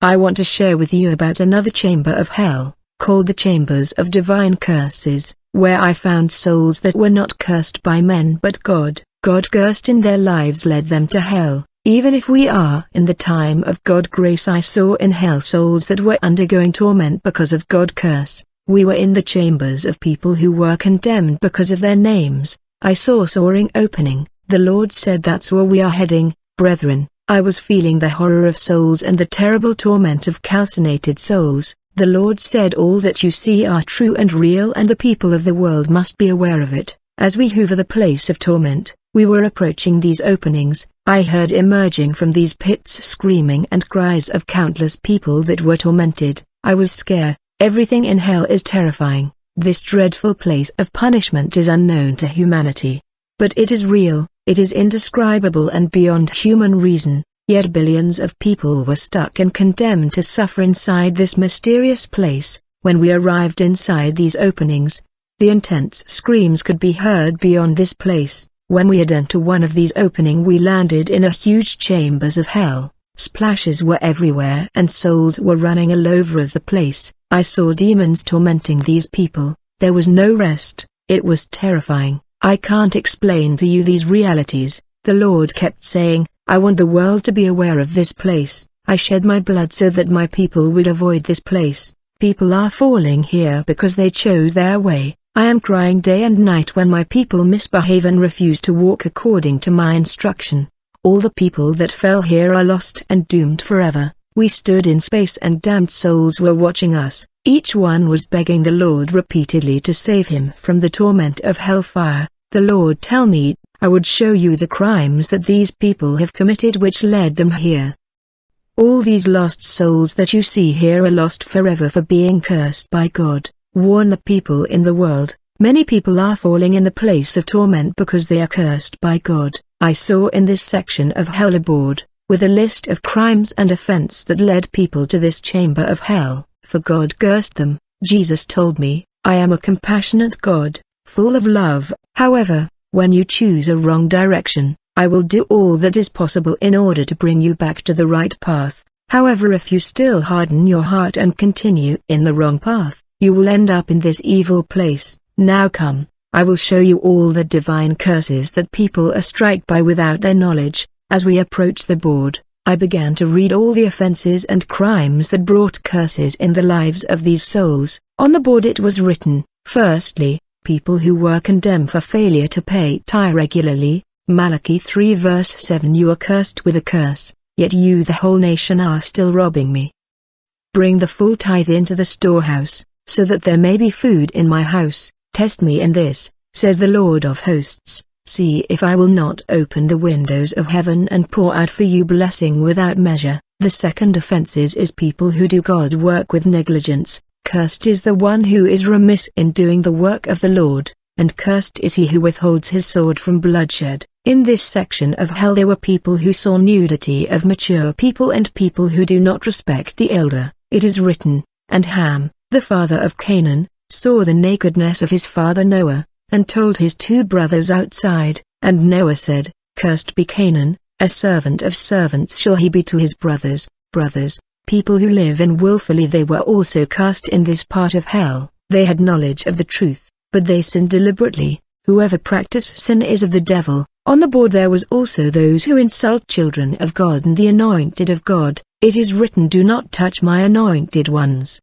I want to share with you about another chamber of hell, called the Chambers of Divine Curses, where I found souls that were not cursed by men but God. God cursed in their lives led them to hell. Even if we are in the time of God grace, I saw in hell souls that were undergoing torment because of God curse. We were in the chambers of people who were condemned because of their names. I saw soaring opening. The Lord said that's where we are heading, brethren. I was feeling the horror of souls and the terrible torment of calcinated souls. The Lord said all that you see are true and real, and the people of the world must be aware of it. As we hover the place of torment, we were approaching these openings. I heard emerging from these pits screaming and cries of countless people that were tormented. I was scared. Everything in hell is terrifying. This dreadful place of punishment is unknown to humanity. But it is real, it is indescribable and beyond human reason. Yet billions of people were stuck and condemned to suffer inside this mysterious place. When we arrived inside these openings, the intense screams could be heard beyond this place. When we had entered one of these openings, we landed in a huge chambers of hell. Splashes were everywhere and souls were running all over the place. I saw demons tormenting these people. There was no rest. It was terrifying. I can't explain to you these realities. The Lord kept saying, I want the world to be aware of this place. I shed my blood so that my people would avoid this place. People are falling here because they chose their way. I am crying day and night when my people misbehave and refuse to walk according to my instruction. All the people that fell here are lost and doomed forever. We stood in space and damned souls were watching us. Each one was begging the Lord repeatedly to save him from the torment of hellfire. The Lord tell me, I would show you the crimes that these people have committed which led them here. All these lost souls that you see here are lost forever for being cursed by God. Warn the people in the world. Many people are falling in the place of torment because they are cursed by God. I saw in this section of hell a board, with a list of crimes and offense that led people to this chamber of hell, for God cursed them. Jesus told me, I am a compassionate God, full of love. However, when you choose a wrong direction, I will do all that is possible in order to bring you back to the right path. However, if you still harden your heart and continue in the wrong path, you will end up in this evil place. Now come, I will show you all the divine curses that people are struck by without their knowledge. As we approached the board, I began to read all the offenses and crimes that brought curses in the lives of these souls. On the board it was written, firstly, people who were condemned for failure to pay tithe regularly. Malachi 3 verse 7, you are cursed with a curse, yet you the whole nation are still robbing me. Bring the full tithe into the storehouse, so that there may be food in my house. Test me in this, says the Lord of hosts. See if I will not open the windows of heaven and pour out for you blessing without measure. The second offense is people who do God work with negligence. Cursed is the one who is remiss in doing the work of the Lord, and cursed is he who withholds his sword from bloodshed. In this section of hell there were people who saw nudity of mature people and people who do not respect the elder. It is written, and Ham, the father of Canaan, saw the nakedness of his father Noah, and told his two brothers outside, and Noah said, Cursed be Canaan, a servant of servants shall he be to his brothers. People who live in willfully, they were also cast in this part of hell. They had knowledge of the truth, but they sinned deliberately. Whoever practices sin is of the devil. On the board there was also those who insult children of God and the anointed of God. It is written, do not touch my anointed ones.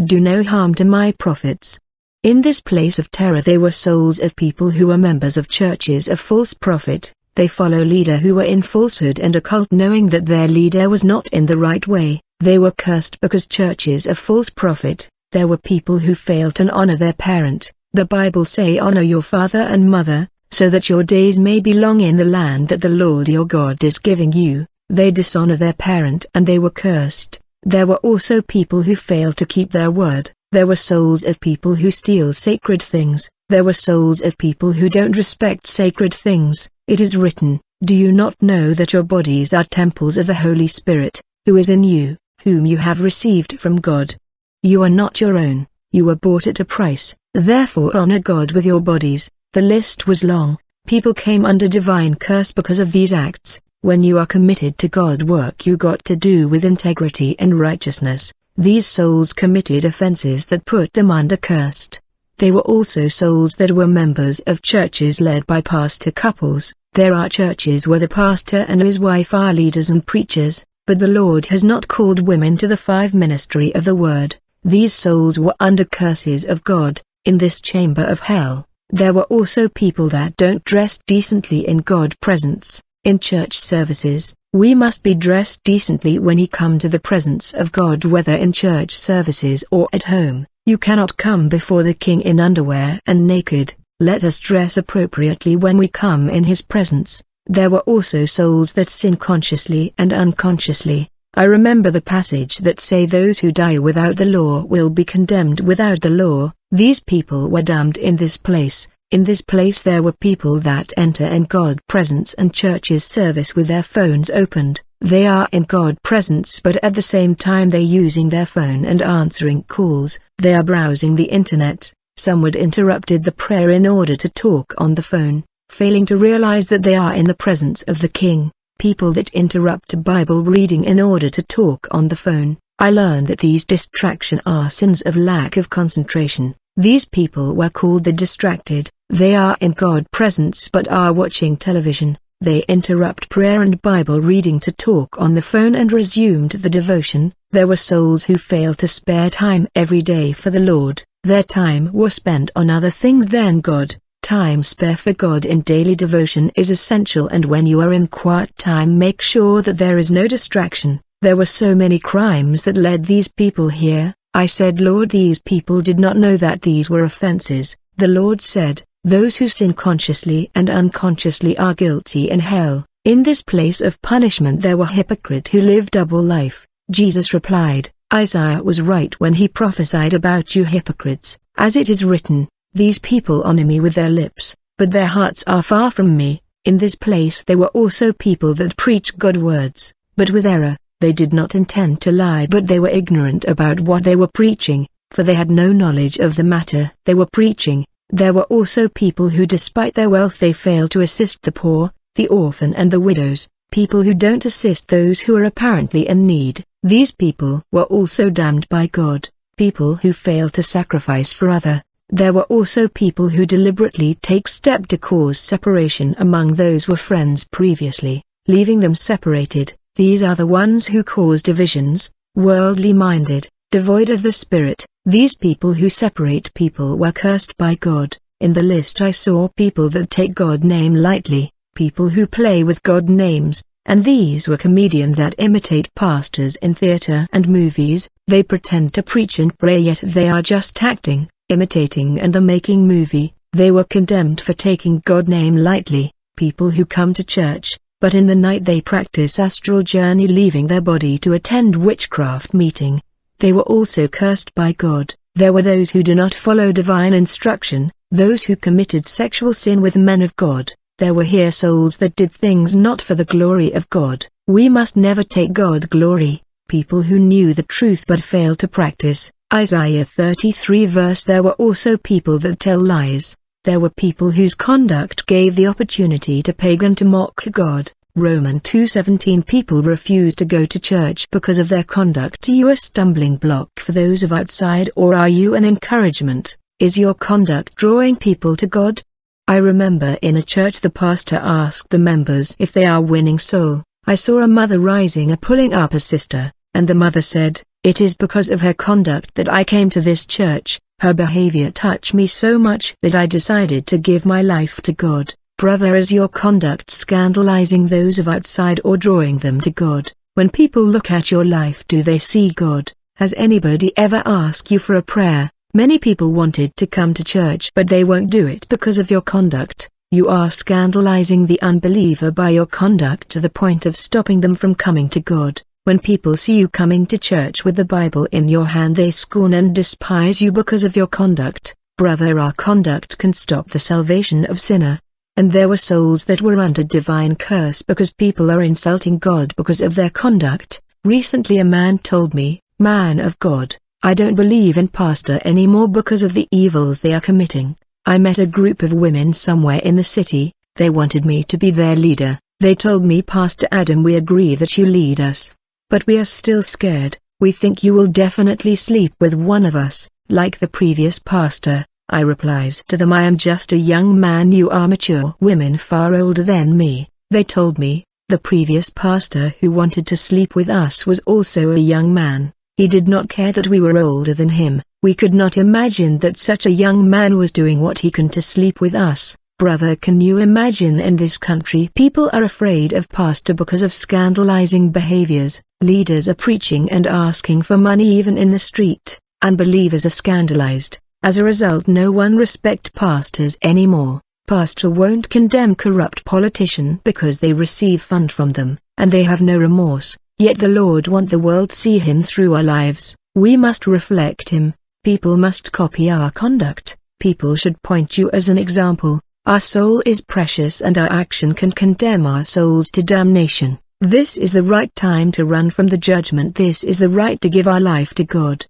Do no harm to my prophets. In this place of terror there were souls of people who were members of churches of false prophet. They follow leader who were in falsehood and occult, knowing that their leader was not in the right way. They were cursed because churches of false prophet. There were people who failed to honor their parent. The Bible say honor your father and mother, so that your days may be long in the land that the Lord your God is giving you. They dishonor their parent and they were cursed. There were also people who failed to keep their word. There were souls of people who steal sacred things. There were souls of people who don't respect sacred things. It is written, do you not know that your bodies are temples of the Holy Spirit, who is in you, whom you have received from God? You are not your own, you were bought at a price, therefore honor God with your bodies. The list was long. People came under divine curse because of these acts. When you are committed to God work you got to do with integrity and righteousness. These souls committed offenses that put them under cursed. They were also souls that were members of churches led by pastor couples. There are churches where the pastor and his wife are leaders and preachers, but the Lord has not called women to the five ministry of the word. These souls were under curses of God. In this chamber of hell, there were also people that don't dress decently in God's presence. In church services, we must be dressed decently when we come to the presence of God, whether in church services or at home. You cannot come before the King in underwear and naked. Let us dress appropriately when we come in His presence. There were also souls that sin consciously and unconsciously. I remember the passage that say those who die without the law will be condemned without the law. These people were damned in this place. In this place there were people that enter in God's presence and church's service with their phones opened. They are in God's presence but at the same time they're using their phone and answering calls. They are browsing the internet. Someone interrupted the prayer in order to talk on the phone, failing to realize that they are in the presence of the King. People that interrupt Bible reading in order to talk on the phone. I learned that these distractions are sins of lack of concentration. These people were called the distracted. They are in God's presence but are watching television. They interrupt prayer and Bible reading to talk on the phone and resumed the devotion. There were souls who failed to spare time every day for the Lord. Their time was spent on other things than God. Time spare for God in daily devotion is essential, and when you are in quiet time make sure that there is no distraction. There were so many crimes that led these people here. I said, Lord, these people did not know that these were offenses. The Lord said, those who sin consciously and unconsciously are guilty in hell. In this place of punishment there were hypocrites who live double life. Jesus replied, Isaiah was right when he prophesied about you hypocrites, as it is written, these people honor me with their lips, but their hearts are far from me. In this place there were also people that preach God words, but with error. They did not intend to lie, but they were ignorant about what they were preaching, for they had no knowledge of the matter they were preaching. There were also people who despite their wealth they fail to assist the poor, the orphan and the widows, people who don't assist those who are apparently in need. These people were also damned by God, people who fail to sacrifice for other. There were also people who deliberately take step to cause separation among those who were friends previously, leaving them separated. These are the ones who cause divisions, worldly-minded, devoid of the Spirit. These people who separate people were cursed by God. In the list I saw people that take God's name lightly, people who play with God's names, and these were comedians that imitate pastors in theater and movies. They pretend to preach and pray yet they are just acting, imitating and making movie. They were condemned for taking God's name lightly. People who come to church, but in the night they practice astral journey, leaving their body to attend witchcraft meeting. They were also cursed by God. There were those who do not follow divine instruction, those who committed sexual sin with men of God. There were here souls that did things not for the glory of God. We must never take God's glory. People who knew the truth but failed to practice. Isaiah 33 verse. There were also people that tell lies. There were people whose conduct gave the opportunity to pagan to mock God. Romans 2:17. People refuse to go to church because of their conduct. Are you a stumbling block for those of outside, or are you an encouragement? Is your conduct drawing people to God? I remember in a church the pastor asked the members if they are winning soul. I saw a mother rising and pulling up a sister, and the mother said, "It is because of her conduct that I came to this church. Her behavior touched me so much that I decided to give my life to God." Brother, is your conduct scandalizing those of outside or drawing them to God? When people look at your life, do they see God? Has anybody ever asked you for a prayer? Many people wanted to come to church but they won't do it because of your conduct. You are scandalizing the unbeliever by your conduct to the point of stopping them from coming to God. When people see you coming to church with the Bible in your hand, they scorn and despise you because of your conduct. Brother, our conduct can stop the salvation of sinner. And there were souls that were under divine curse because people are insulting God because of their conduct. Recently a man told me, "Man of God, I don't believe in pastor anymore because of the evils they are committing." I met a group of women somewhere in the city. They wanted me to be their leader. They told me, Pastor Adam, we agree that you lead us. But we are still scared. We think you will definitely sleep with one of us, like the previous pastor. I replies to them, I am just a young man, you are mature women far older than me. They told me, the previous pastor who wanted to sleep with us was also a young man. He did not care that we were older than him. We could not imagine that such a young man was doing what he can to sleep with us. Brother, can you imagine? In this country people are afraid of pastor because of scandalizing behaviors. Leaders are preaching and asking for money even in the street. Unbelievers are scandalized. As a result, no one respects pastors anymore. Pastor won't condemn corrupt politician because they receive fund from them, and they have no remorse. Yet the Lord want the world see him through our lives. We must reflect him. People must copy our conduct. People should point you as an example. Our soul is precious and our action can condemn our souls to damnation. This is the right time to run from the judgment. This is the right to give our life to God.